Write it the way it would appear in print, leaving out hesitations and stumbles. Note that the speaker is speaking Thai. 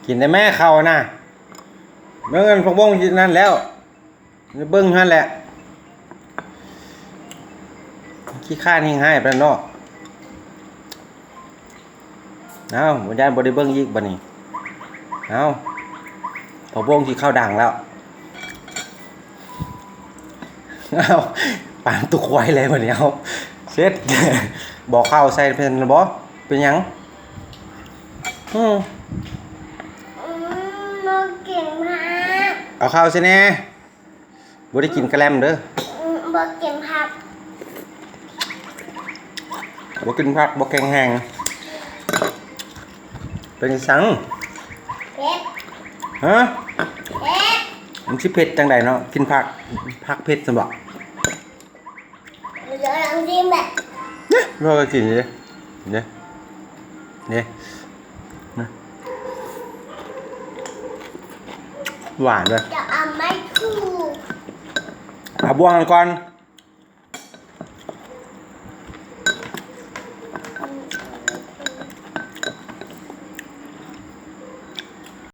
กินได้แม่เขาน่ะเมื่อเงินพกบ้งกินนั่นแล้วเบิ้งนั่นแหละขี้ข้านหิ้งให้ไปเนาะเอาบ่ได้บ่ได้เบิ้งอีกบัดนี้เอาพกบ้งที่เข้าดังแล้วเอาปานตุกไว้เลยบัดนี้เอาเสร็จบอกข้าวใส่เป็นบ่เป็นหยังมาเก่งมาก เอาข้าวใส่แน่บ่ได้กินกระแลมเด้อบ่เก่งผักบ่กินผักบ่แข็งแรงเป็นสังเผ็ดฮะเผ็ดมันสิเผ็ดจังไดเนาะกินผักเผ็ดซั่นบ่เดี๋ยวลองชิมแบบเนี่ยเราก็กินดิเนี่ยหวานด้วยจะเอาไม่ถูกเอาบ่วงก่อน